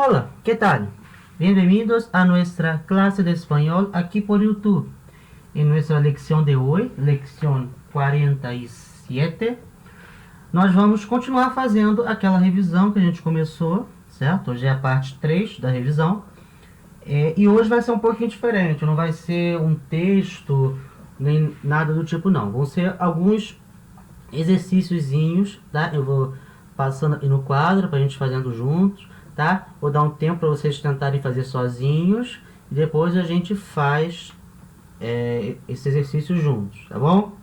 Hola, ¿qué tal? Bienvenidos a nuestra clase de español aquí por YouTube. En nuestra lección de hoje, lección 47, nós vamos continuar fazendo aquela revisão que a gente começou, certo? Hoje é a parte 3 da revisão. E hoje vai ser um pouquinho diferente, não vai ser um texto, nem nada do tipo não. Vão ser alguns exercíciozinhos, tá? Eu vou passando aqui no quadro para a gente fazendo juntos, tá? Vou dar um tempo para vocês tentarem fazer sozinhos e depois a gente faz esse exercício juntos, tá bom?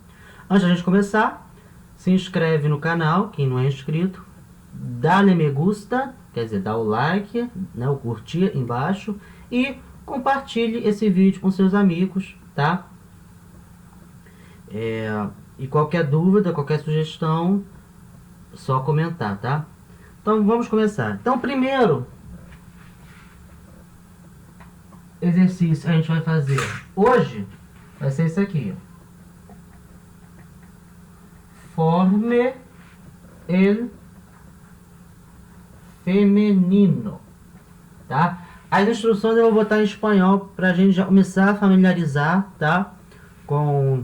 Antes da gente começar, se inscreve no canal, quem não é inscrito, dá-lhe me gusta, quer dizer, dá o like, né, o curtir embaixo e compartilhe esse vídeo com seus amigos, tá? E qualquer dúvida, qualquer sugestão, só comentar, tá? Então vamos começar. Então, primeiro exercício que a gente vai fazer hoje vai ser esse aqui. Forme el feminino, tá? As instruções eu vou botar em espanhol pra gente já começar a familiarizar, tá? Com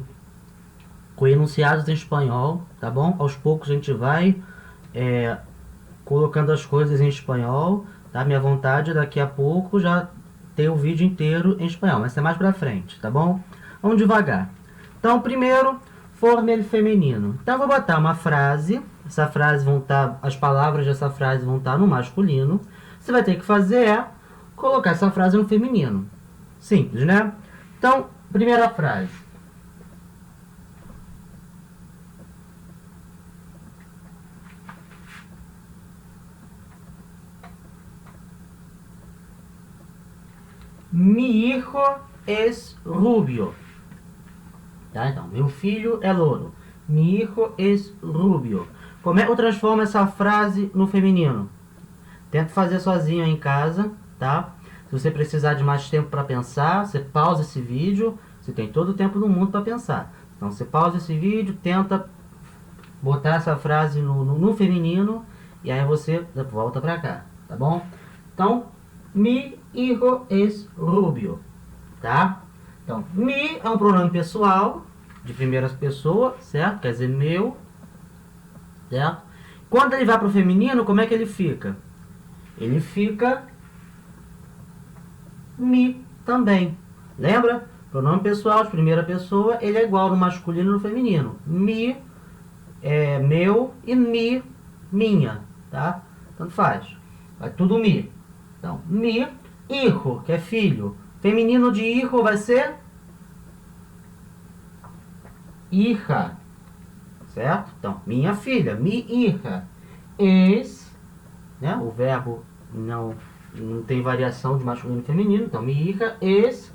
enunciados em espanhol, tá bom? Aos poucos a gente vai colocando as coisas em espanhol, tá? Minha vontade é daqui a pouco já ter o vídeo inteiro em espanhol, mas é mais pra frente, tá bom? Vamos devagar. Então, primeiro, forme el feminino. Então, eu vou botar uma frase, essa frase vão estar, as palavras dessa frase vão estar no masculino. Você vai ter que fazer é colocar essa frase no feminino. Simples, né? Então, primeira frase. Mi hijo es rubio. Tá? Então, meu filho é louro. Mi hijo es rubio. Como é que eu transformo essa frase no feminino? Tenta fazer sozinho em casa, tá? Se você precisar de mais tempo para pensar, você pausa esse vídeo. Você tem todo o tempo do mundo para pensar. Então, você pausa esse vídeo, tenta botar essa frase no feminino e aí você volta para cá, tá bom? Então, mi hijo es rubio, tá? Então, mi é um pronome pessoal, de primeira pessoa, certo? Quer dizer, meu, certo? Quando ele vai para o feminino, como é que ele fica? Ele fica mi também. Lembra? Pronome pessoal de primeira pessoa, ele é igual no masculino e no feminino. Mi é meu e mi, minha, tá? Tanto faz. Vai tudo mi. Então, mi, hijo, que é filho. Feminino de hijo vai ser hija, certo? Então, minha filha, mi hija. Es, né? O verbo não tem variação de masculino e feminino. Então, mi hija es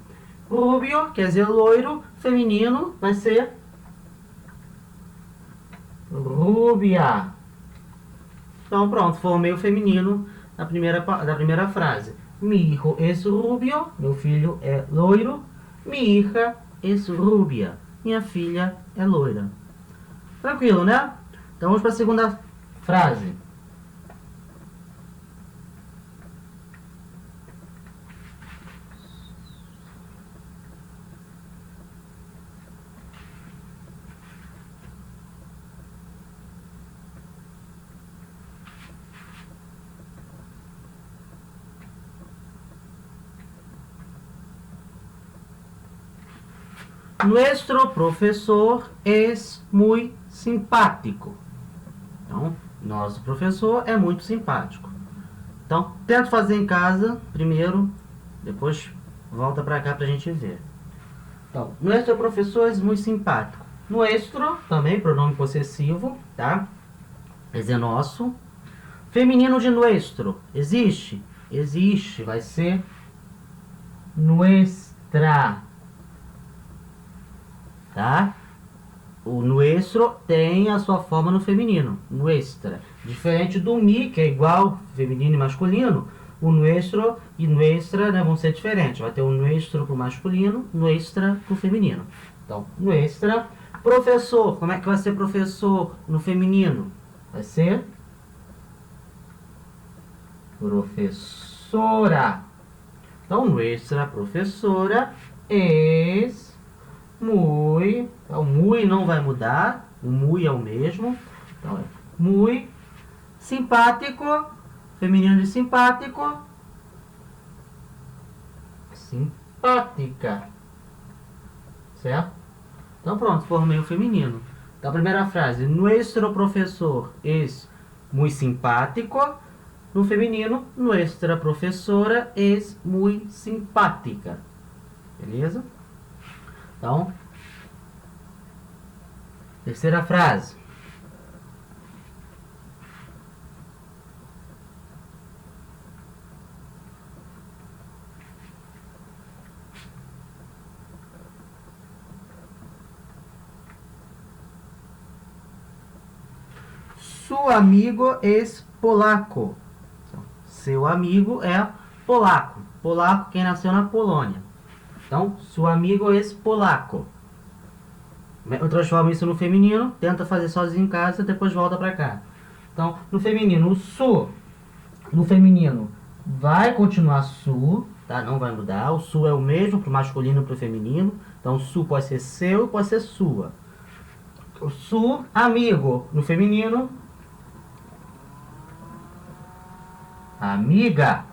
rubio, quer dizer loiro. Feminino vai ser rubia. Então, pronto, formei o feminino da primeira frase. Mi hijo es rubio, meu filho é loiro. Mi hija es rubia, minha filha é loira. Tranquilo, né? Então vamos para a segunda frase. Nuestro professor es muy simpático. Então, nosso professor é muito simpático. Então, tenta fazer em casa primeiro, depois volta para cá para a gente ver. Então, nuestro professor es muy simpático. Nuestro, também pronome possessivo, tá? Quer dizer nosso. Feminino de nuestro, existe? Existe, vai ser nuestra. Tá? O nuestro tem a sua forma no feminino, nuestra. Diferente do mi, que é igual feminino e masculino, o nuestro e nuestra, né, vão ser diferentes. Vai ter o nuestro para o masculino, nuestra para o feminino. Então, nuestra. Professor, como é que vai ser professor no feminino? Vai ser professor. professora. Então, nuestra professora es muy. Então, muy não vai mudar. O muy é o mesmo. Então, é muy simpático. Feminino de simpático. Simpática. Certo? Então, pronto, formei o feminino. Então, a primeira frase. Nuestro professor es muy simpático. No feminino, nuestra professora es muy simpática. Beleza? Então, terceira frase. Su amigo es polaco. Seu amigo é polaco. Polaco, quem nasceu na Polônia. Então, su amigo es polaco. Eu transformo isso no feminino, tenta fazer sozinho em casa, depois volta pra cá. Então, no feminino, o su, no feminino, vai continuar su, tá? Não vai mudar. O su é o mesmo pro masculino e pro feminino. Então, su pode ser seu, pode ser sua. O su, amigo, no feminino, amiga.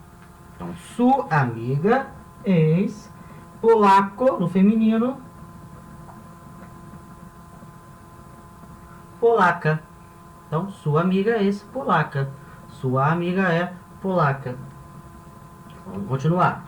Então, su amiga es polaco, no feminino, polaca. Então, sua amiga é polaca. Sua amiga é polaca. Vamos continuar.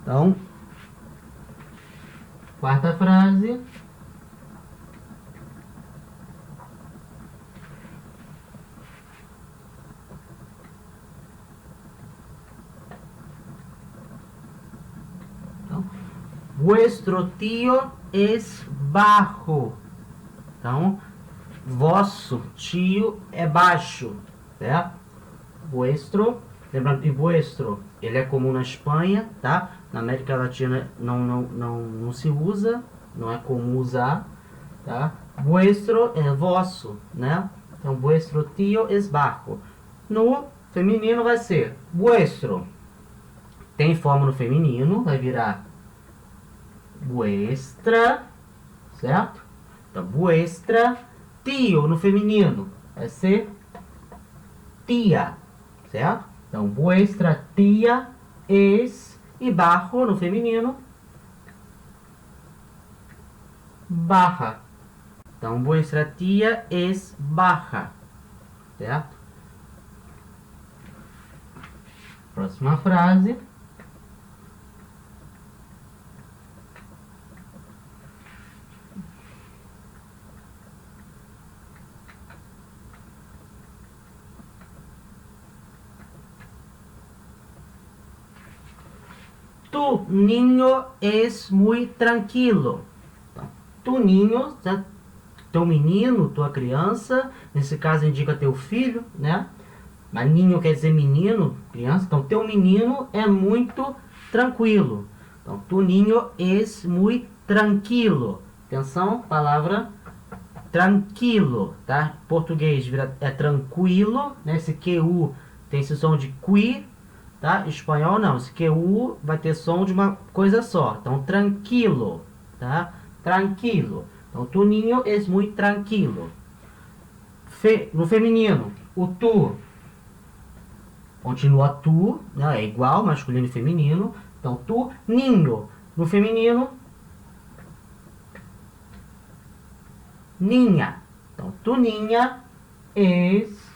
Então, quarta frase. Então, vuestro tio es bajo. Então, vosso tio é baixo, certo? Vuestro, lembrando que vuestro, ele é comum na Espanha, tá? Na América Latina não se usa, não é comum usar, tá? Vuestro é vosso, né? Então, vuestro tio es bajo. No feminino vai ser vuestro. Tem forma no feminino, vai virar vuestra, certo? Então, vuestra. Tio no feminino vai ser tia, certo? Então, vuestra tia es, e bajo no feminino, baja. Então, vuestra tia es baja, certo? Próxima frase. Tu niño es muy tranquilo. Então, tu niño, né? Teu menino, tua criança, nesse caso indica teu filho, né? Mas ninho quer dizer menino, criança. Então, teu menino é muito tranquilo. Então, tu niño es muy tranquilo. Atenção, palavra tranquilo, tá? Português é tranquilo, né? Esse QU tem esse som de qui, tá? Espanhol não, esse QU vai ter som de uma coisa só. Então, tranquilo, tá? Tranquilo. Então, tu niño es muy tranquilo. No feminino, o tu continua tu, né? É igual, masculino e feminino. Então, tu niño. No feminino, niña. Então, tu niña es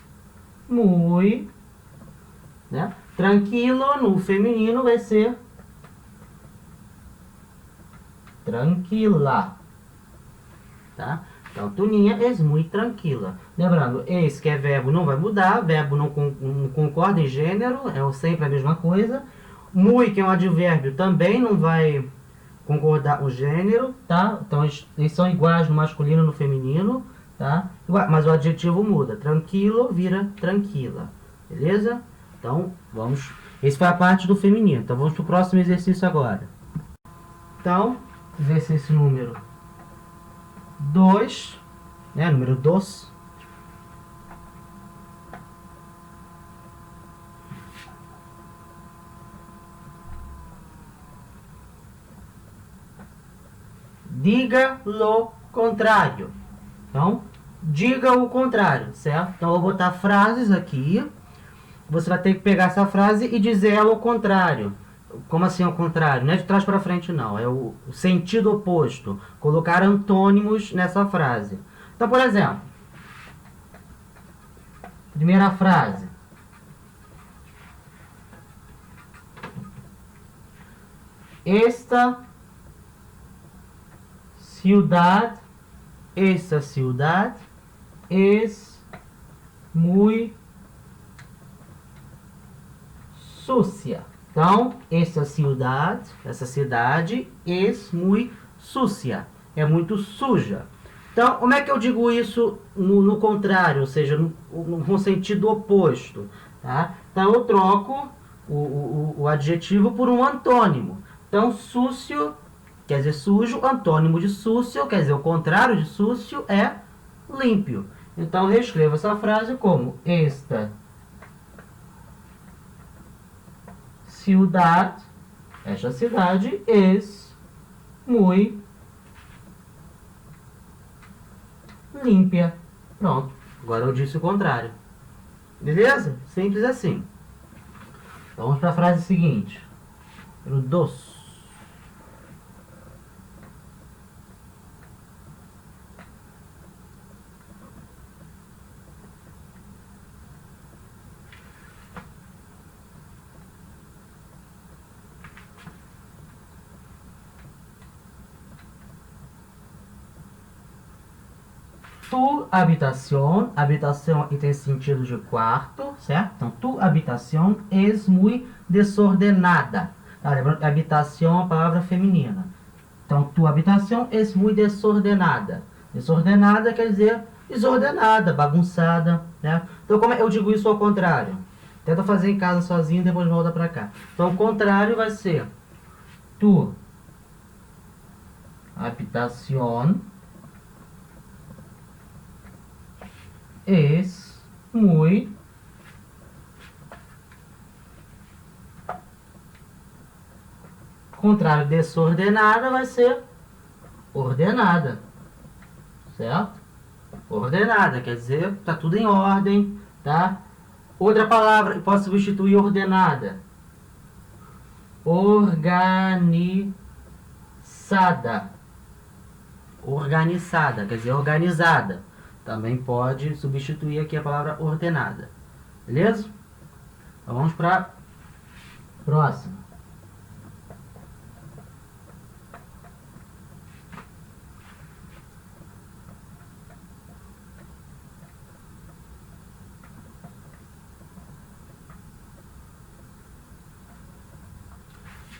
muy, né? Tranquilo, no feminino vai ser tranquila, tá? Então, tu niña es muy tranquila. Lembrando, es que é verbo não vai mudar, verbo não concorda em gênero, é sempre a mesma coisa. Muy, que é um advérbio, também não vai concordar o gênero, tá? Então, eles são iguais no masculino e no feminino, tá? Mas o adjetivo muda. Tranquilo vira tranquila, beleza? Então, Então, vamos... Esse foi a parte do feminino. Então, vamos para o próximo exercício agora. Então, exercício número 2, né? Número 2. Diga lo contrário. Então, diga o contrário, certo? Então, eu vou botar frases aqui. Você vai ter que pegar essa frase e dizer ela ao contrário. Como assim ao contrário? Não é de trás para frente, não. É o sentido oposto. Colocar antônimos nessa frase. Então, por exemplo, primeira frase. Esta ciudad es muy sucia. Então, essa cidade é muito sucia. É muito suja. Então, como é que eu digo isso no contrário, ou seja, no sentido oposto? Tá? Então, eu troco o adjetivo por um antônimo. Então, sucio quer dizer sujo, antônimo de sucio, quer dizer o contrário de sucio é límpio. Então, eu reescrevo essa frase como esta ciudad, esta cidade, es muy limpia. Pronto, agora eu disse o contrário. Beleza? Simples assim. Então, vamos para a frase seguinte. Número 2. Tu habitación, habitação e tem sentido de quarto, certo? Então, tu habitación es muy desordenada. Tá, lembrando que habitação é uma palavra feminina. Então, tu habitación es muy desordenada. Desordenada quer dizer desordenada, bagunçada, né? Então, como eu digo isso ao contrário? Tenta fazer em casa sozinho e depois volta pra cá. Então, o contrário vai ser tu habitación es muy contrário desordenada vai ser ordenada, certo? Ordenada quer dizer tá tudo em ordem, tá? Outra palavra, posso substituir ordenada. Organizada. Organizada quer dizer organizada. Também pode substituir aqui a palavra ordenada. Beleza? Então vamos para a próxima.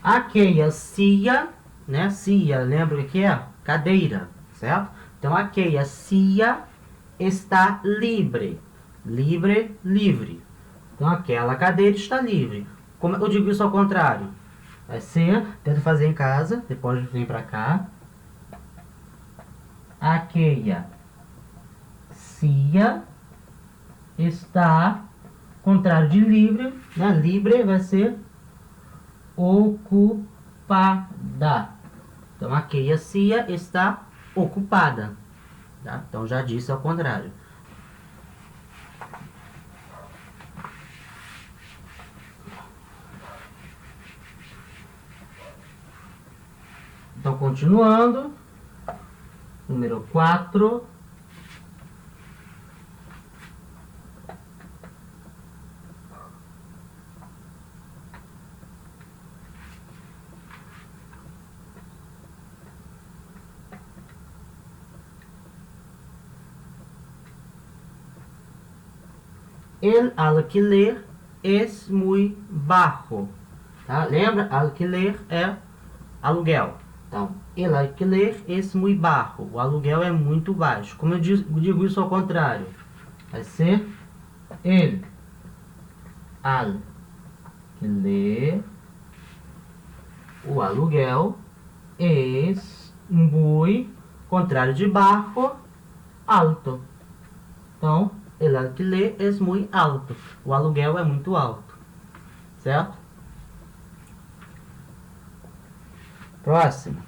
Aquela cia, né? Cia, lembra o que é? Cadeira, certo? Então aquela cia está livre. Livre, livre. Então, aquela cadeira está livre. Como eu digo isso ao contrário? Vai ser, tenta fazer em casa, depois vem pra cá. Aquela cia está, contrário de livre, né? Livre vai ser ocupada. Então, aquela cia está ocupada. Tá? Então, já disse ao contrário. Então, continuando. Número 4. El alquiler es muy bajo. Tá? Lembra? Alquiler é aluguel. Então, el alquiler es muy bajo. O aluguel é muito baixo. Como eu digo isso ao contrário? Vai ser el alquiler, o aluguel, es muy, contrário de bajo, alto. Então, el alquiler es muy alto. O aluguel é muito alto. Certo? Próximo.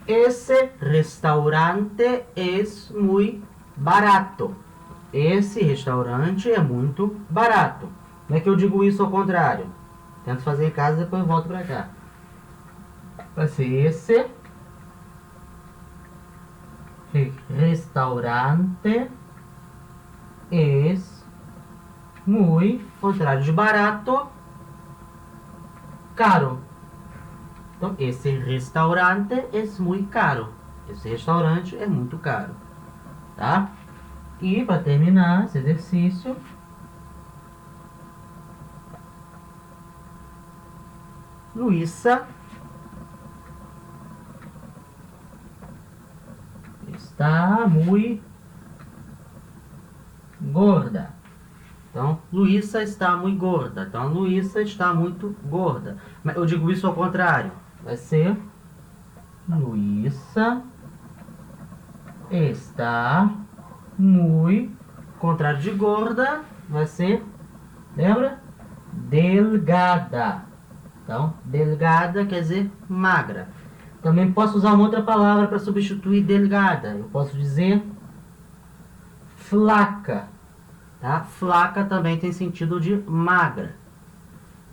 Esse restaurante es muy barato. Esse restaurante é muito barato. Como é que eu digo isso ao contrário? Tento fazer em casa e depois volto pra cá. Vai ser esse restaurante es muy, contrário de barato, caro. Então, esse restaurante é muito caro. Esse restaurante é muito caro. Tá? E para terminar esse exercício, Luísa está muito gorda. Então, Luísa está muito gorda. Então, Luísa está muito gorda. Mas eu digo isso ao contrário. Vai ser Luísa está muito, contrário de gorda, vai ser, lembra? Delgada. Então, delgada quer dizer magra. Também posso usar uma outra palavra para substituir delgada. Eu posso dizer flaca. Tá? Flaca também tem sentido de magra.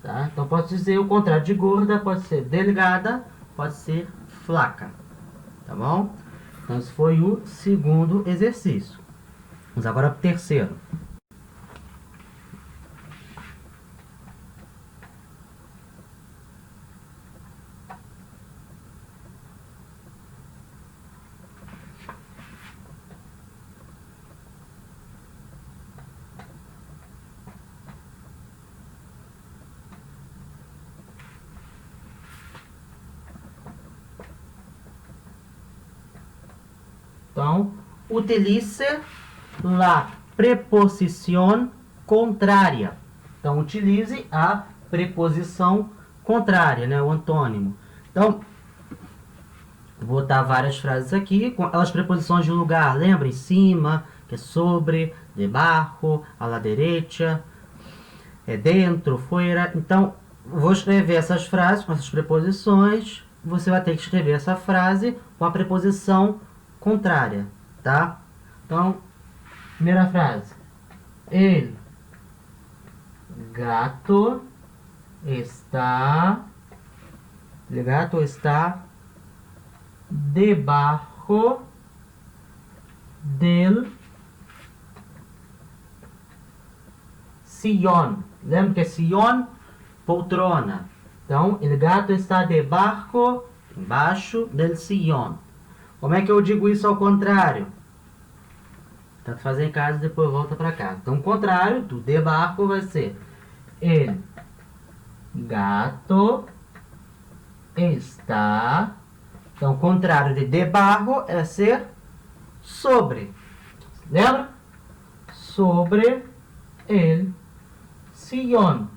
Tá? Então, posso dizer o contrário de gorda, pode ser delgada, pode ser flaca. Tá bom? Então, esse foi o segundo exercício. Vamos agora para o terceiro. Então, utilize a preposição contrária. Então, utilize a preposição contrária, né? O antônimo. Então, vou botar várias frases aqui com as preposições de lugar. Lembra? Em cima, que é sobre, debaixo, à la derecha, dentro, fora. Então, vou escrever essas frases com essas preposições. Você vai ter que escrever essa frase com a preposição contrária, tá? Então, primeira frase. El gato está debaixo del sillón. Lembra que é sillón? Poltrona. Então, el gato está embaixo del sillón. Como é que eu digo isso ao contrário? Tenta fazer em casa e depois volta para cá. Então, o contrário do debaixo vai ser el gato está. Então, o contrário de debaixo é ser sobre. Lembra? Sobre el sillón.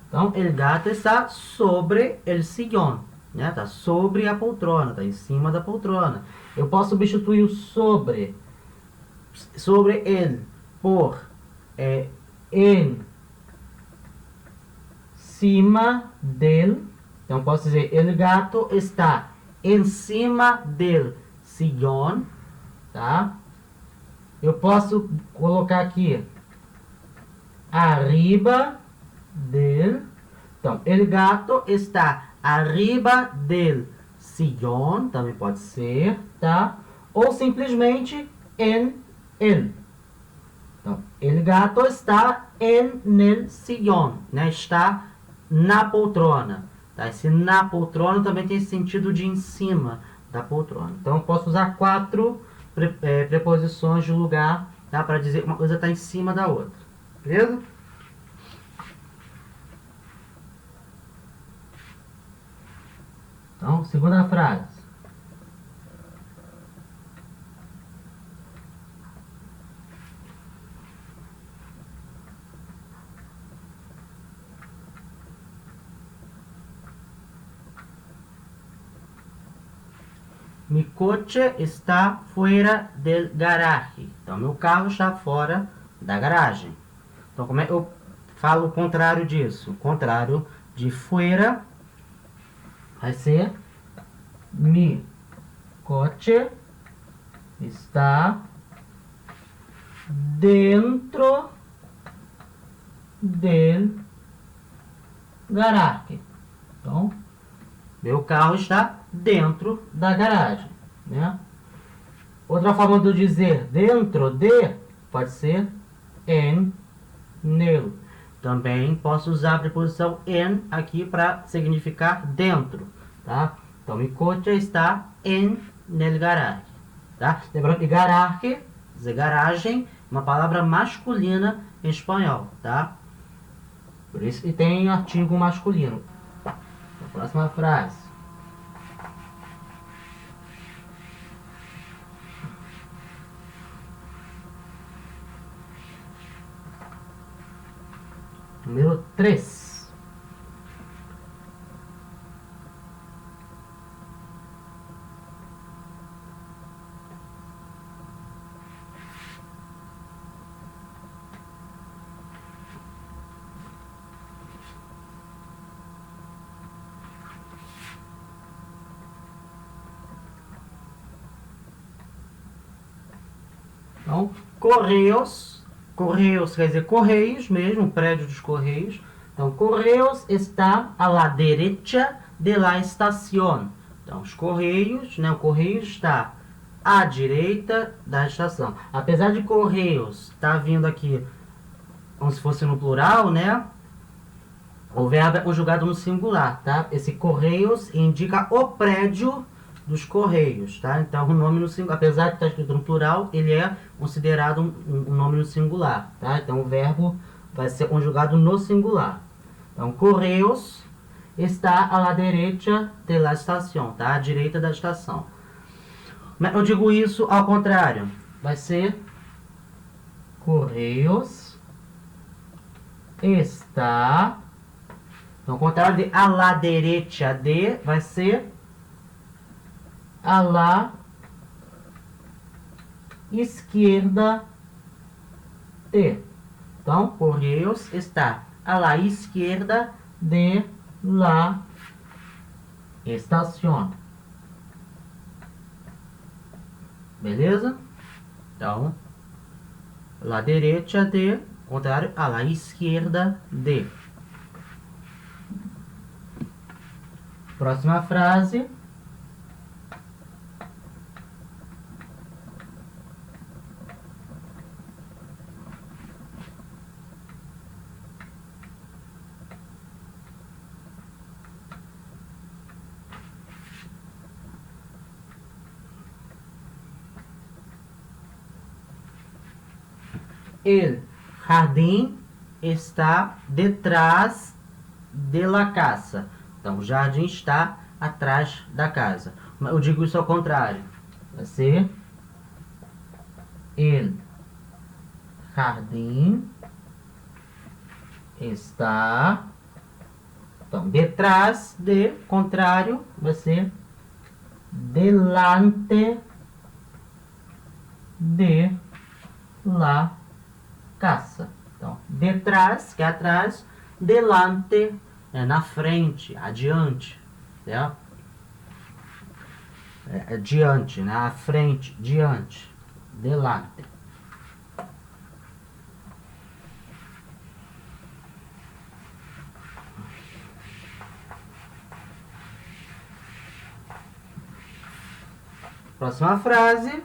Então, el gato está sobre el sillón. Né? Tá sobre a poltrona, tá em cima da poltrona. Eu posso substituir o sobre ele por em cima dele. Então posso dizer el gato está em cima del sillón, tá? Eu posso colocar aqui arriba del. Então, el gato está arriba del sillón, também pode ser, tá? Ou simplesmente en el. Então, el gato está en el sillón, né? Está na poltrona. Tá? Esse na poltrona também tem sentido de em cima da poltrona. Então, eu posso usar 4 preposições de lugar, tá? Para dizer que uma coisa está em cima da outra. Beleza? Então, segunda frase. Mi coche está fora del garage. Então, meu carro está fora da garagem. Então, como é que eu falo o contrário disso? O contrário de fora vai ser mi coche está dentro del garage. Então, meu carro está dentro da garagem, né? Outra forma de eu dizer dentro de pode ser en, nel. Também posso usar a preposição en aqui para significar dentro, tá? Então, mi coche está en nel garage, tá? Lembrando que garage, dizer garagem, é uma palavra masculina em espanhol, tá? Por isso que tem artigo masculino. A próxima frase. Número 3. Então, Correios. Correios quer dizer Correios mesmo, prédio dos Correios. Então, Correios está a la derecha de la estación. Então, os Correios, né, o Correio está à direita da estação. Apesar de Correios estar vindo aqui como se fosse no plural, né? O verbo é conjugado no singular, tá? Esse Correios indica o prédio dos Correios, tá? Então, o nome no singular, apesar de estar escrito no plural, ele é considerado um nome no singular, tá? Então, o verbo vai ser conjugado no singular. Então, Correios está à la derecha de la estación, tá? À direita da estação. Eu digo isso ao contrário. Vai ser Correios está... Então, ao contrário de a la derecha de, vai ser a la esquerda de. Então, Correios está a la izquierda de la estación. Beleza? Então, la derecha de, contrário, a la izquierda de. Próxima frase. El jardín está detrás de la casa. Então, o jardim está atrás da casa. Eu digo isso ao contrário. Vai ser el jardín está... Então, detrás de, contrário, vai ser delante de la casa. Então, detrás, que é atrás, delante, é na frente, adiante, né? É diante, na frente, diante, delante. Próxima frase.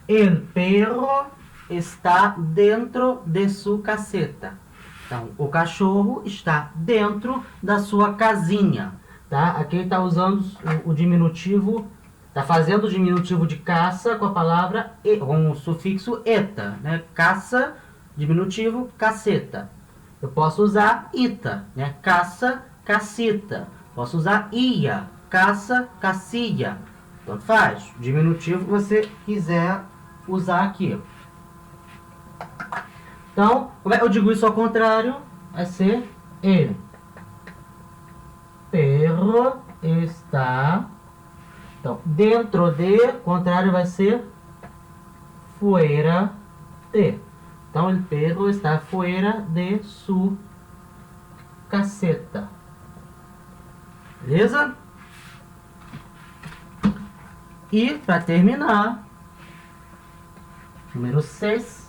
El perro está dentro de sua caseta. Então, o cachorro está dentro da sua casinha. Tá? Aqui ele está usando o diminutivo, está fazendo o diminutivo de caça com a palavra e, com o sufixo eta. Né? Caça, diminutivo, caceta. Eu posso usar ita, né? Caça, cacita. Posso usar ia, caça, cacilha. Tanto faz. Diminutivo que você quiser usar aqui. Então, como é que eu digo isso ao contrário? Vai ser el perro está. Então, dentro de, contrário vai ser fuera de. Então, el perro está fuera de su caseta. Beleza? E, para terminar, número 6.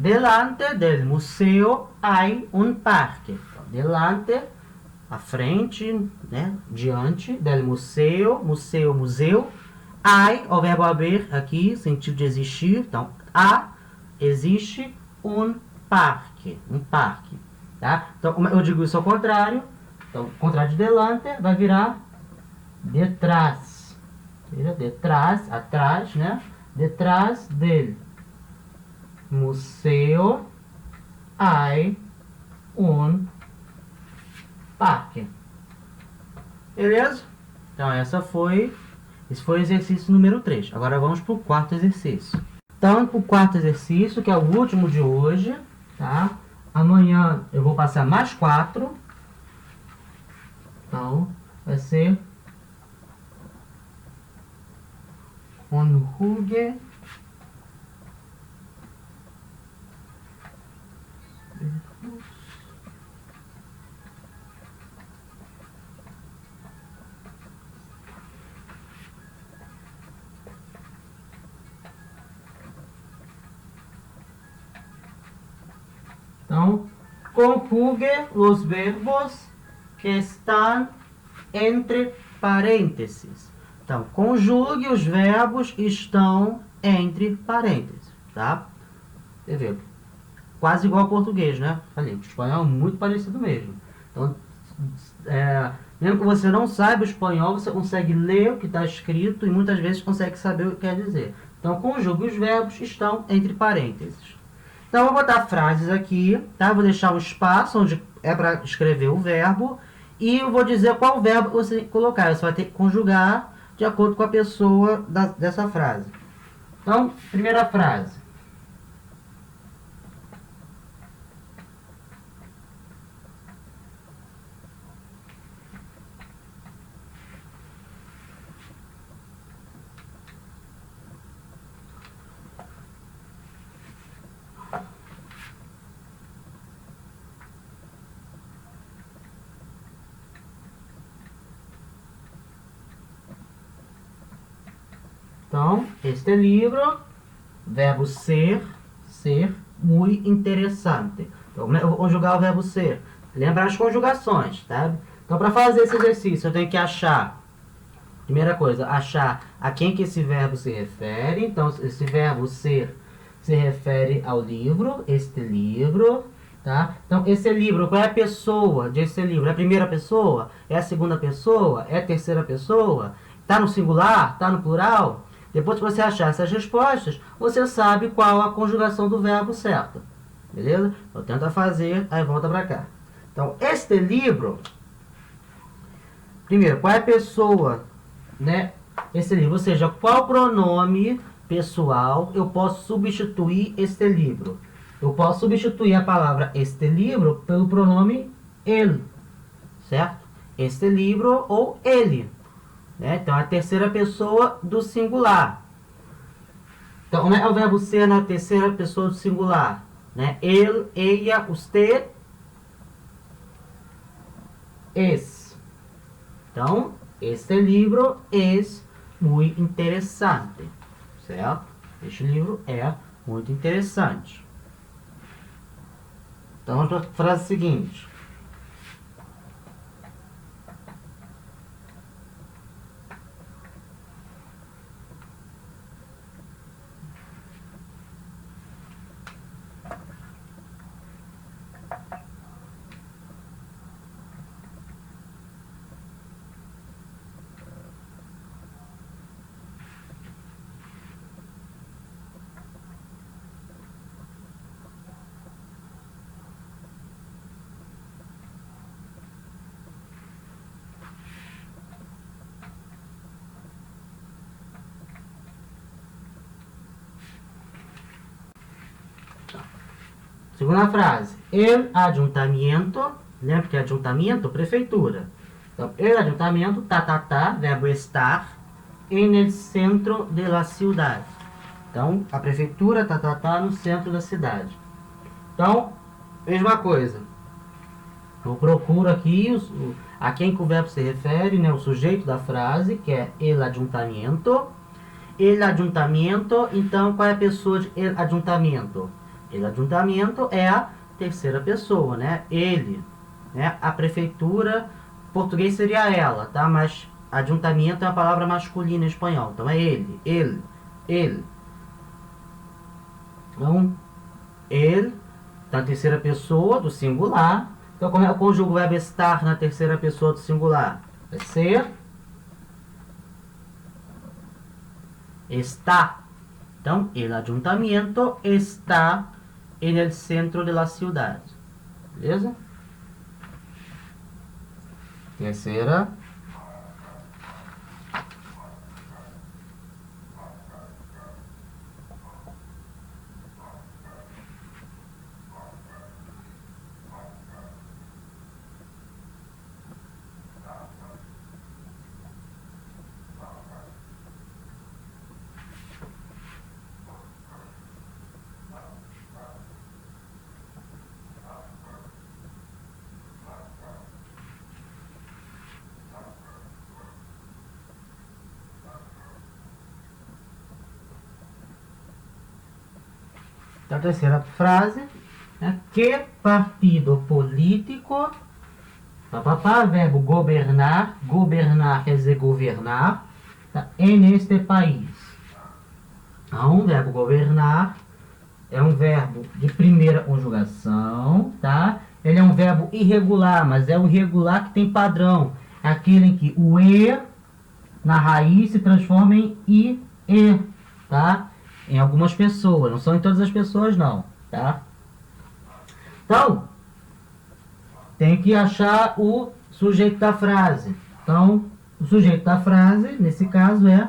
Delante del museu hay un parque. Então, delante, à frente, né, diante, del museu, museu, museu. Hay, o verbo haver aqui, sentido de existir. Então, há, existe um parque. Um parque. Tá? Então, eu digo isso ao contrário. Então, o contrário de delante vai virar detrás. Detrás, atrás, né? Detrás del museu hay un parque. Beleza? Então esse foi o exercício número 3. Agora vamos para o quarto exercício. Então, o quarto exercício, que é o último de hoje, tá? Amanhã eu vou passar mais 4. Então, vai ser conjugue Então, conjugue os verbos que estão entre parênteses. Então, conjugue os verbos que estão entre parênteses, tá? Você vê, quase igual ao português, né? Falei, o espanhol é muito parecido mesmo. Então, mesmo que você não saiba o espanhol, você consegue ler o que está escrito e muitas vezes consegue saber o que quer dizer. Então, conjugue os verbos que estão entre parênteses. Então, eu vou botar frases aqui, tá? Vou deixar um espaço onde é para escrever o verbo e eu vou dizer qual verbo você tem que colocar. Você vai ter que conjugar de acordo com a pessoa dessa frase. Então, primeira frase. Então, este livro, verbo ser, muito interessante. Então, eu vou conjugar o verbo ser. Lembra as conjugações, tá? Então, para fazer esse exercício, eu tenho que achar, primeira coisa, achar a quem que esse verbo se refere. Então, esse verbo ser se refere ao livro, este livro, tá? Então, esse livro, qual é a pessoa desse livro? É a primeira pessoa? É a segunda pessoa? É a terceira pessoa? Está no singular? Está no plural? Depois que você achar essas respostas, você sabe qual a conjugação do verbo certo. Beleza? Então, tenta fazer, aí volta para cá. Então, este livro... Primeiro, qual é a pessoa, né? Esse livro, ou seja, qual pronome pessoal eu posso substituir este livro? Eu posso substituir a palavra este livro pelo pronome ele, certo? Este livro ou ele. Né? Então, a terceira pessoa do singular. Então, como é o verbo ser na terceira pessoa do singular? né? Ele, ella, usted, es. Então, este livro é muito interessante, certo? Este livro é muito interessante. Então, vamos para a frase seguinte. Segunda frase. El ayuntamiento, lembra que ayuntamiento, prefeitura. Então, el ayuntamiento, verbo estar, en el centro de la ciudad. Então, a prefeitura, no centro da cidade. Então, mesma coisa. Eu procuro aqui a quem que o verbo se refere, né, o sujeito da frase, que é el ayuntamiento. El ayuntamiento, então, qual é a pessoa de el ayuntamiento? El ayuntamiento é a terceira pessoa, né? Ele, né? A prefeitura, em português seria ela, tá? Mas ayuntamiento é uma palavra masculina em espanhol, então é ele, ele. Então, ele, na terceira pessoa do singular. Então, como é que eu conjugo o verbo estar na terceira pessoa do singular? Vai ser está. Então, el ayuntamiento está en el centro de la ciudad. Beleza? Terceira. A terceira frase é que partido político, verbo governar, quer dizer governar, tá, neste país. Então, verbo governar é um verbo de primeira conjugação, tá? Ele é um verbo irregular, mas é um irregular que tem padrão. É aquele em que o e na raiz se transforma em e, tá? Em algumas pessoas, não são em todas as pessoas não, tá? Então, tem que achar o sujeito da frase. Então, o sujeito da frase, nesse caso, é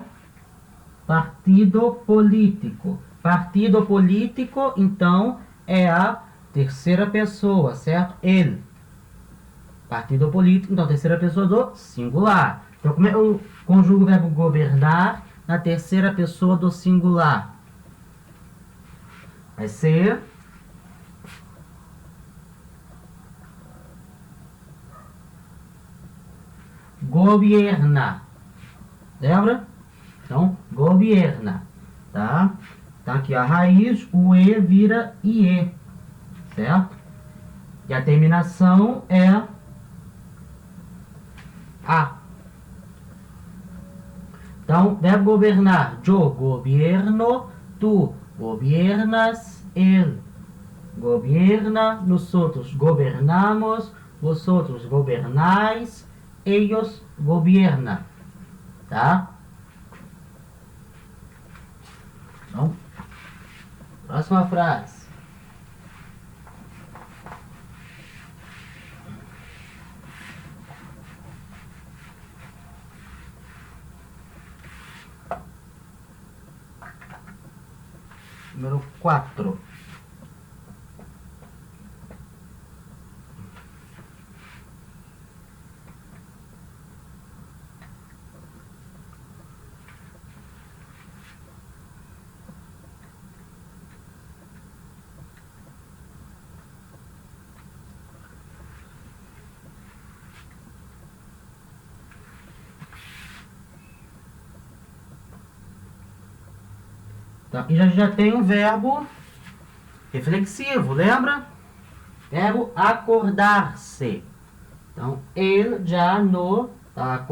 partido político. Partido político, então, é a terceira pessoa, certo? Ele. Partido político, então, terceira pessoa do singular. Então, como é que eu conjugo o verbo governar na terceira pessoa do singular? Vai ser gobierna. Lembra? Então, gobierna. Tá? Tá aqui a raiz, o E vira IE. Certo? E a terminação é A. Então, verbo governar. Yo gobierno, tu gobiernas, él gobierna, nosotros gobernamos, vosotros gobernáis, ellos gobiernan. Tá? Então, próxima frase. Número 4. Tá? E a gente já tem um verbo reflexivo, lembra? Verbo acordar-se. Então, ele já no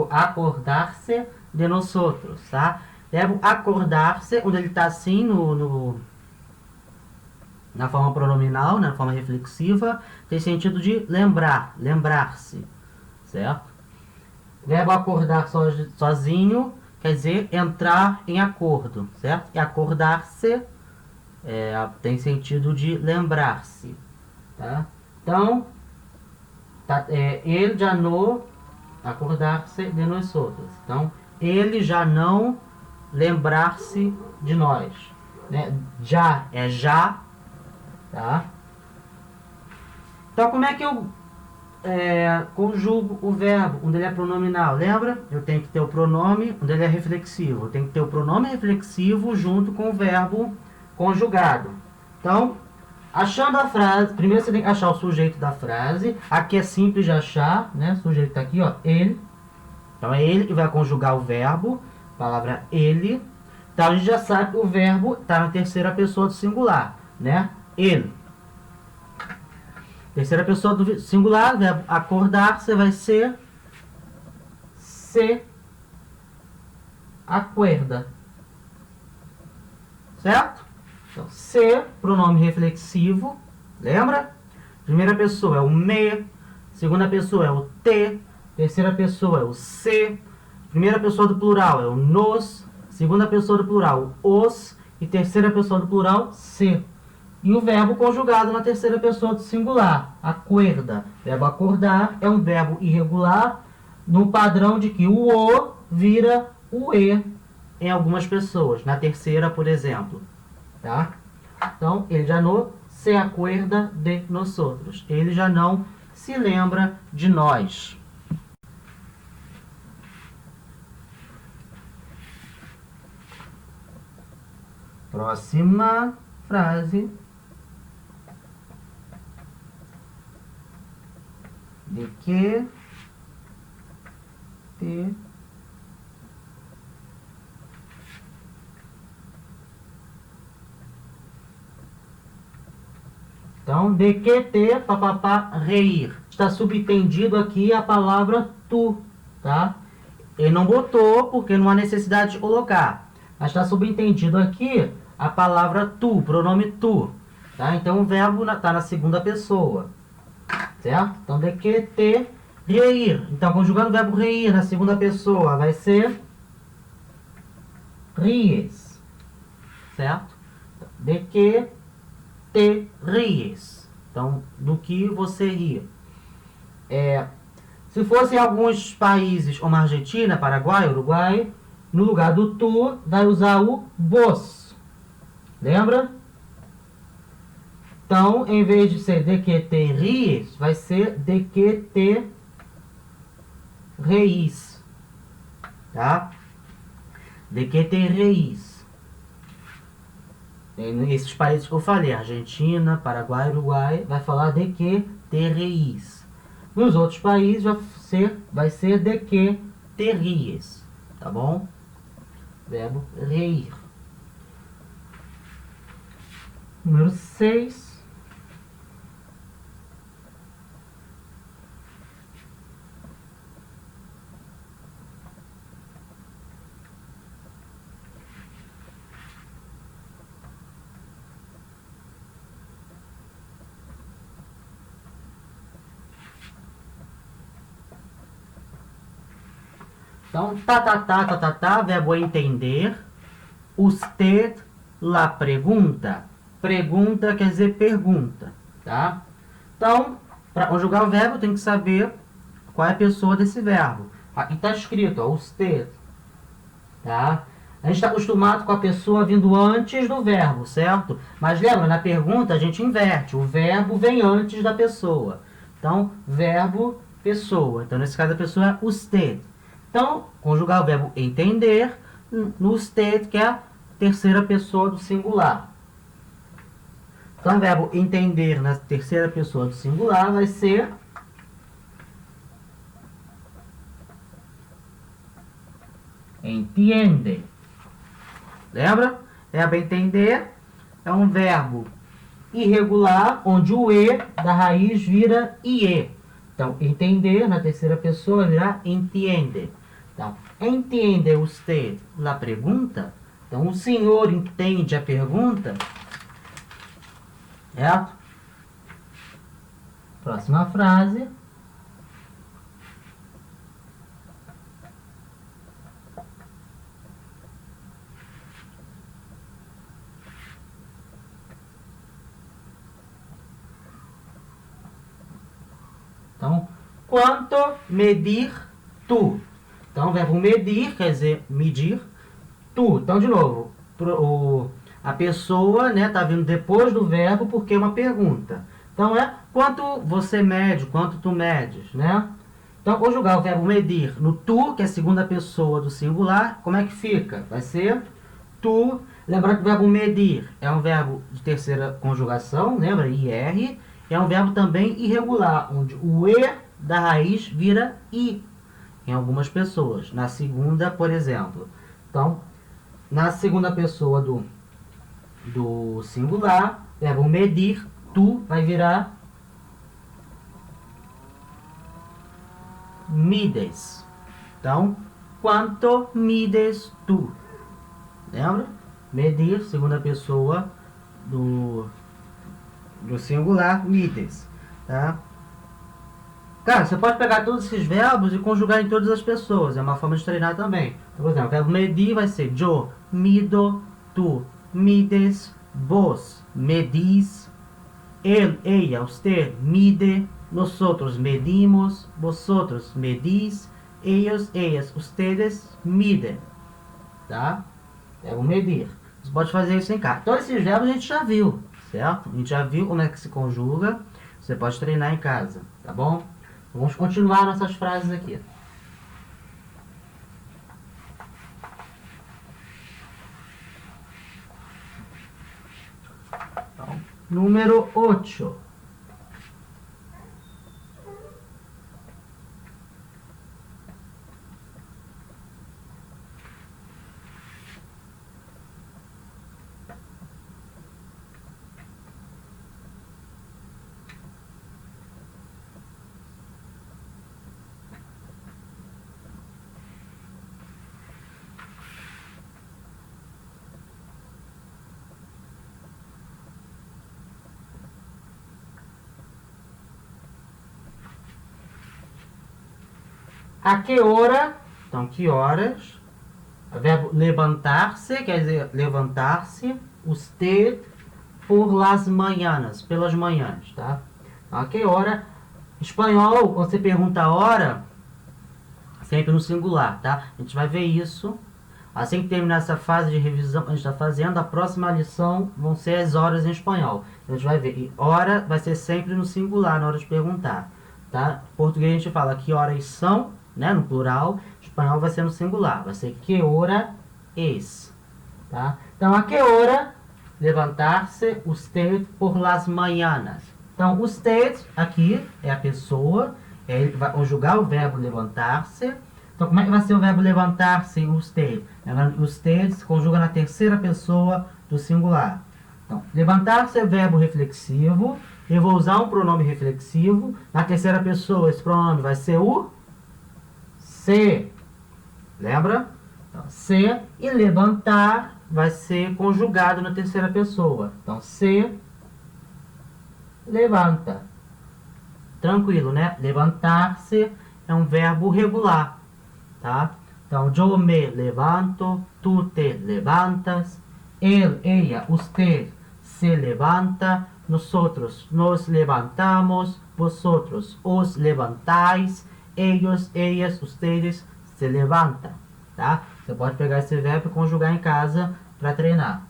acordar-se de nós outros, tá? Verbo acordar-se, onde ele está assim na forma pronominal, na forma reflexiva, tem sentido de lembrar, lembrar-se, certo? Verbo acordar sozinho quer dizer entrar em acordo, certo? E acordar-se tem sentido de lembrar-se, tá? Então, ele já não acordar-se de nós outros. Então, ele já não lembrar-se de nós, né? Já é já, tá? Então, como é que eu conjugo o verbo onde ele é pronominal? Lembra? Eu tenho que ter o pronome onde ele é reflexivo. Eu tenho que ter o pronome reflexivo junto com o verbo conjugado. Então, achando a frase, primeiro você tem que achar o sujeito da frase. Aqui é simples de achar, né? O sujeito está aqui, ó, ele. Então, é ele que vai conjugar o verbo, palavra ele. Então, a gente já sabe que o verbo está na terceira pessoa do singular, né? Ele. Terceira pessoa do singular, verbo acordar-se vai ser se acuerda. Certo? Então, se, pronome reflexivo, lembra? Primeira pessoa é o me, segunda pessoa é o te, terceira pessoa é o se, primeira pessoa do plural é o nos, segunda pessoa do plural os e terceira pessoa do plural se. E o verbo conjugado na terceira pessoa do singular, acuerda. Verbo acordar é um verbo irregular no padrão de que o vira o e em algumas pessoas. Na terceira, por exemplo. Tá? Então, ele já não se acuerda de nós outros. Ele já não se lembra de nós. Próxima frase. De que te Então, de que te papapá reir. Está subentendido aqui a palavra tu, tá? Ele não botou porque não há necessidade de colocar. Mas está subentendido aqui a palavra tu, pronome tu, tá? Então o verbo está na segunda pessoa. Certo? Então, de que te reir. Então, conjugando o verbo reir na segunda pessoa, vai ser ries. Certo? De que te ries. Então, do que você ri. Se fosse em alguns países, como a Argentina, Paraguai, Uruguai, no lugar do tu, vai usar o vos. Lembra? Então, em vez de ser de que te ries, vai ser de que te reis. Tá? De que te reis. Nesses países que eu falei, Argentina, Paraguai, Uruguai, vai falar de que te reis. Nos outros países vai ser de que te ries. Tá bom? Verbo reir. Número 6. Então, verbo entender. Usted la pregunta. Pergunta quer dizer pergunta, tá? Então, para conjugar o verbo, tem que saber qual é a pessoa desse verbo. Aqui está escrito, ó, usted, tá? A gente está acostumado com a pessoa vindo antes do verbo, certo? Mas lembra, na pergunta a gente inverte. O verbo vem antes da pessoa. Então, verbo, pessoa. Então, nesse caso, a pessoa é usted. Então, conjugar o verbo entender no usted, que é a terceira pessoa do singular. Então, o verbo entender na terceira pessoa do singular vai ser entiende. Lembra? Verbo entender é um verbo irregular, onde o E da raiz vira IE. Então, entender na terceira pessoa virá entiende. Então, entende usted la pergunta? Então, o senhor entende a pergunta? Certo? Próxima frase. Então, quanto medir tu? Então, o verbo medir quer dizer medir. Tu. Então, de novo, a pessoa, né, tá vindo depois do verbo porque é uma pergunta. Então, é quanto você mede, quanto tu medes, né? Então, conjugar o verbo medir no tu, que é a segunda pessoa do singular, como é que fica? Vai ser tu. Lembrando que o verbo medir é um verbo de terceira conjugação, lembra? IR. É um verbo também irregular, onde o E da raiz vira I em algumas pessoas. Na segunda, por exemplo. Então, na segunda pessoa do singular, verbo medir, tu vai virar mides. Então, quanto mides tu? Lembra? Medir, segunda pessoa do singular, mides. Tá? Cara, você pode pegar todos esses verbos e conjugar em todas as pessoas. É uma forma de treinar também. Então, por exemplo, o verbo medir vai ser yo mido, tu mides, vos medis, él, ella, usted mide, nosotros medimos, vosotros medis, ellos, ellas, ustedes midem. Tá? Verbo medir. Você pode fazer isso em casa. Todos esses verbos a gente já viu, certo? A gente já viu como é que se conjuga. Você pode treinar em casa, tá bom? Vamos continuar nossas frases aqui. Então, número 8. A que hora? Então, que horas? O verbo levantar-se, quer dizer, levantar-se. Usted por las mañanas, pelas manhãs, tá? Então, a que hora? Espanhol, quando você pergunta a hora, sempre no singular, tá? A gente vai ver isso. Assim que terminar essa fase de revisão que a gente está fazendo, a próxima lição vão ser as horas em espanhol. A gente vai ver. E hora vai ser sempre no singular, na hora de perguntar. Tá? Em português a gente fala que horas são, né, no plural. Em espanhol vai ser no singular. Vai ser que hora es. Tá? Então, a que hora levantar-se usted por las mañanas? Então, usted aqui é a pessoa. Ele vai conjugar o verbo levantar-se. Então, como é que vai ser o verbo levantar-se em usted? Usted se conjuga na terceira pessoa do singular. Então, levantar-se é verbo reflexivo. Eu vou usar um pronome reflexivo. Na terceira pessoa, esse pronome vai ser o se. Lembra? Então, se. E levantar vai ser conjugado na terceira pessoa. Então, se levanta. Tranquilo, né? Levantar-se é um verbo regular. Tá? Então, yo me levanto, tu te levantas, él, ella, usted se levanta, nosotros nos levantamos, vosotros os levantáis, ellos, ellas, ustedes se levantam. Tá? Você pode pegar esse verbo e conjugar em casa para treinar.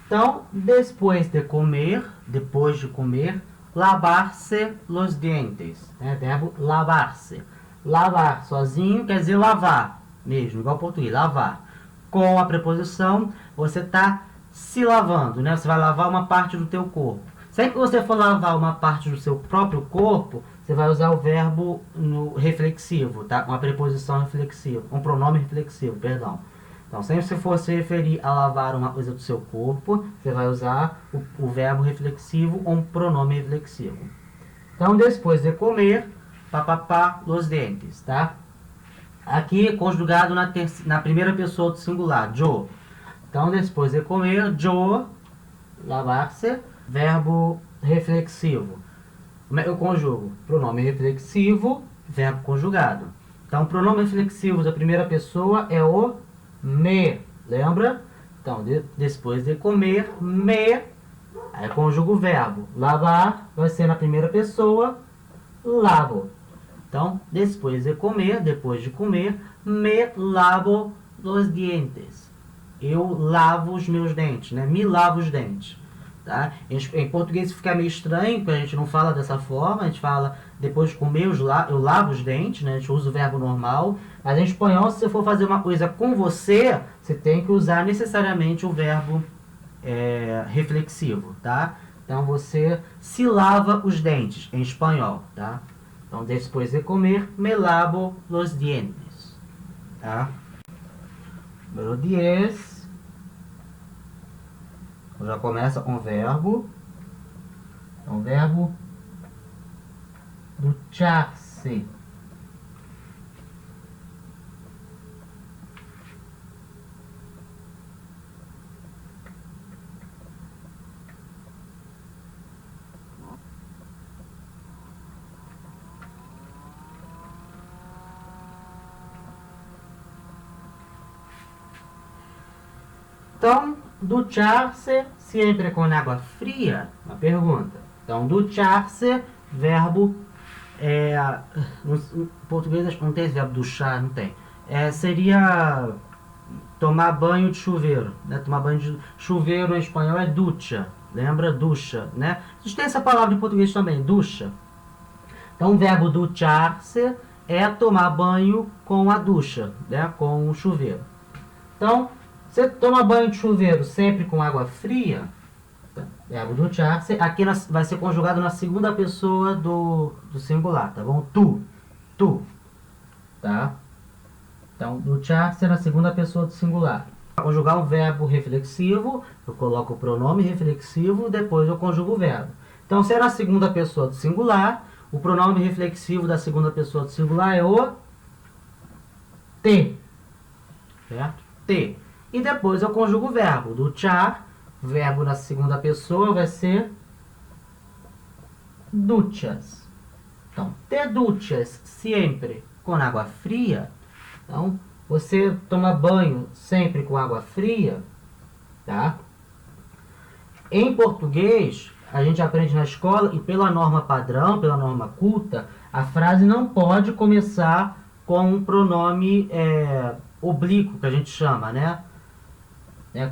Então, depois de comer, lavar-se los dientes, né? Verbo lavar-se. Lavar sozinho quer dizer lavar, mesmo, igual ao português, lavar. Com a preposição, você está se lavando, né? Você vai lavar uma parte do teu corpo. Sempre que você for lavar uma parte do seu próprio corpo, você vai usar o verbo no reflexivo, tá? Uma preposição reflexiva, um pronome reflexivo, perdão. Então, sempre se for se referir a lavar uma coisa do seu corpo, você vai usar o verbo reflexivo ou um pronome reflexivo. Então, depois de comer, papapá, los dentes, tá? Aqui, conjugado na primeira pessoa do singular, yo. Então, depois de comer, yo, lavar-se, verbo reflexivo. Como é que eu conjugo? Pronome reflexivo, verbo conjugado. Então, o pronome reflexivo da primeira pessoa é o me, lembra? Então, depois de comer, me, aí conjuga o verbo. Lavar vai ser na primeira pessoa, lavo. Então, depois de comer, me lavo os dientes. Eu lavo os meus dentes, né? Me lavo os dentes. Tá? Em português fica meio estranho, porque a gente não fala dessa forma, a gente fala depois de comer, eu lavo os dentes, né? A gente usa o verbo normal. Mas em espanhol, se você for fazer uma coisa com você, você tem que usar necessariamente o verbo reflexivo, tá? Então você se lava os dentes em espanhol, tá? Então depois de comer, me lavo los dientes, tá? Número 10. Já começa com o verbo. Então, verbo duchar-se. Então, duchar-se sempre com água fria? Uma pergunta. Então, duchar-se, verbo... no português não tem esse verbo duchar, não tem. Seria tomar banho de chuveiro. Né? Tomar banho de chuveiro em espanhol é ducha. Lembra? Ducha. Né? A gente tem essa palavra em português também, ducha. Então, o verbo duchar-se é tomar banho com a ducha, né? Com o chuveiro. Então, você toma banho de chuveiro sempre com água fria? Verbo duchar-se. Aqui vai ser conjugado na segunda pessoa do singular, tá bom? Tu. Tá? Então, duchar-se na segunda pessoa do singular. Para conjugar um verbo reflexivo, eu coloco o pronome reflexivo, depois eu conjugo o verbo. Então, se é na segunda pessoa do singular, o pronome reflexivo da segunda pessoa do singular é o te. Certo? Te. E depois eu conjugo o verbo. Duchar, verbo na segunda pessoa vai ser duchas. Então, te duchas sempre com água fria. Então, você toma banho sempre com água fria, tá? Em português, a gente aprende na escola e pela norma padrão, pela norma culta, a frase não pode começar com um pronome oblíquo, que a gente chama, né?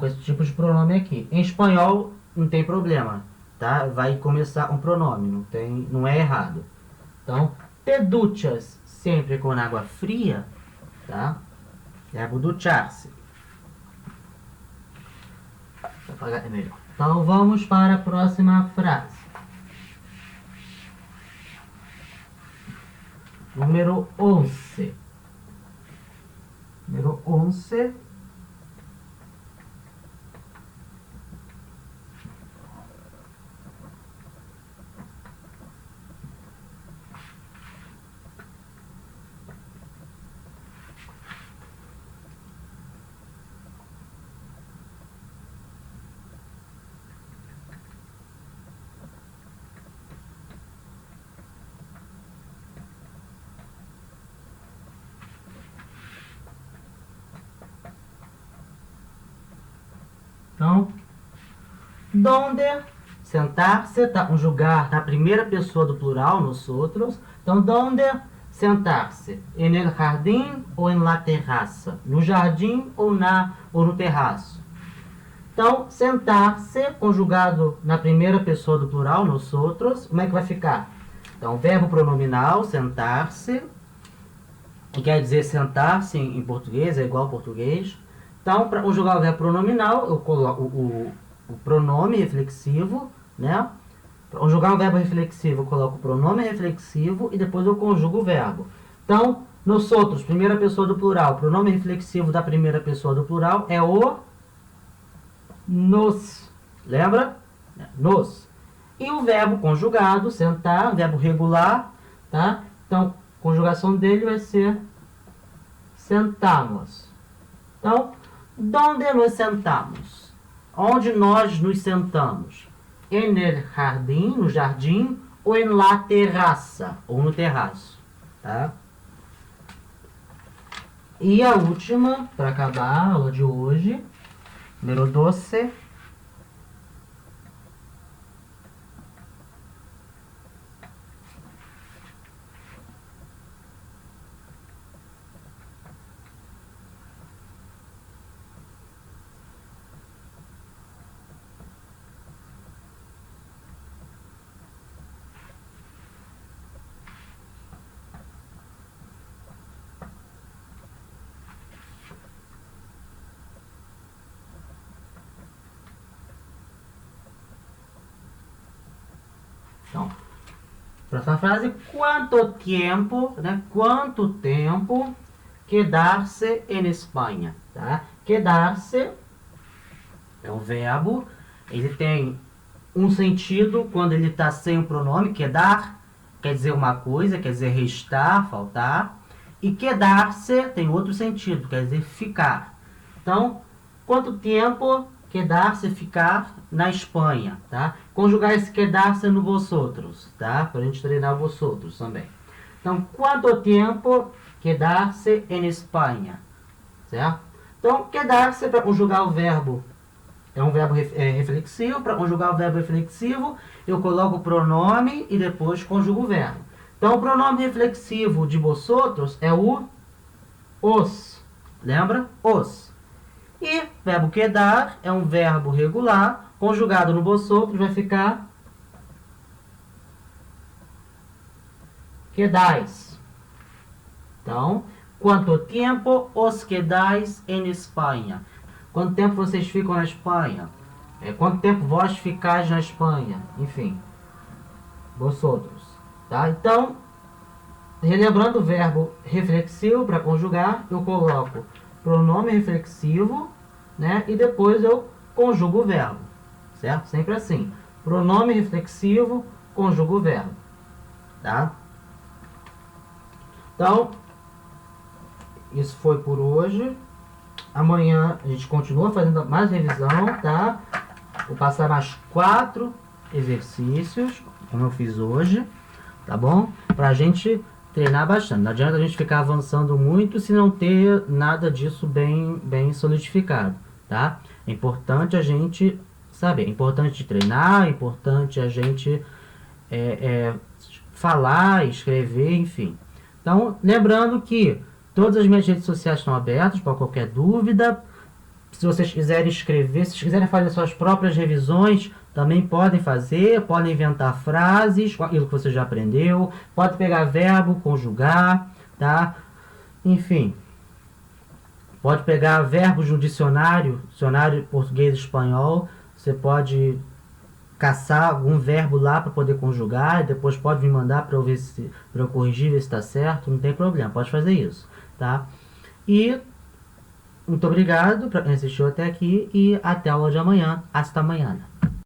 Com esse tipo de pronome aqui. Em espanhol não tem problema, tá? Vai começar um pronome, não é errado. Então, te duchas sempre com água fria, tá? Verbo duchar-se. Vou apagar, é melhor. Então vamos para a próxima frase. Número 11. Número 11. Então, donde, sentar-se, tá? Conjugar na primeira pessoa do plural, nosotros. Então, donde sentar-se? En el jardín ou en la terraça? No jardim ou no terraço? Então, sentar-se, conjugado na primeira pessoa do plural, nós outros, como é que vai ficar? Então, verbo pronominal, sentar-se, que quer dizer sentar-se em português, é igual ao português. Então, para conjugar o verbo pronominal, eu coloco o pronome reflexivo, né? Para conjugar o verbo reflexivo, eu coloco o pronome reflexivo e depois eu conjugo o verbo. Então, nós outros, primeira pessoa do plural, o pronome reflexivo da primeira pessoa do plural é o nos. Lembra? Nos. E o verbo conjugado, sentar, verbo regular, tá? Então, a conjugação dele vai ser sentamos. Então, donde nos sentamos? Onde nós nos sentamos? En el jardim, no jardim, ou en la terraça, ou no terraço, tá? E a última, para acabar a aula de hoje, número 12. Então, próxima frase, quanto tempo, né? Quanto tempo quedar-se em Espanha, tá? Quedar-se é um verbo, ele tem um sentido quando ele está sem o pronome, quedar, quer dizer uma coisa, quer dizer restar, faltar, e quedar-se tem outro sentido, quer dizer ficar. Então, quanto tempo quedar-se, ficar na Espanha, tá? Conjugar esse quedar-se no vosotros, tá? Para a gente treinar vosotros também. Então, quanto tempo quedar-se em Espanha, certo? Então, quedar-se para conjugar o verbo é um verbo reflexivo. Para conjugar o verbo reflexivo, eu coloco o pronome e depois conjugo o verbo. Então, o pronome reflexivo de vosotros é o os. Lembra? Os. E verbo quedar é um verbo regular, conjugado no vosotros vai ficar quedais. Então, quanto tempo os quedais em Espanha? Quanto tempo vocês ficam na Espanha? Quanto tempo vós ficais na Espanha? Enfim, vosotros. Tá? Então, relembrando o verbo reflexivo para conjugar, eu coloco pronome reflexivo, né? E depois eu conjugo o verbo, certo? Sempre assim. Pronome reflexivo, conjugo o verbo, tá? Então, isso foi por hoje. Amanhã a gente continua fazendo mais revisão, tá? Vou passar mais 4 exercícios, como eu fiz hoje, tá bom? Pra gente treinar bastante. Não adianta a gente ficar avançando muito se não ter nada disso bem solidificado, tá? É importante a gente saber, é importante treinar, é importante a gente falar, escrever, enfim. Então, lembrando que todas as minhas redes sociais estão abertas para qualquer dúvida. Se vocês quiserem escrever, se quiserem fazer suas próprias revisões, também podem fazer, podem inventar frases com aquilo que você já aprendeu, pode pegar verbo, conjugar, tá? Enfim, pode pegar verbos no dicionário português e espanhol, você pode caçar algum verbo lá para poder conjugar, e depois pode me mandar para eu corrigir, ver se está certo, não tem problema, pode fazer isso, tá? E muito obrigado para quem assistiu até aqui e até a aula de amanhã. Hasta amanhã.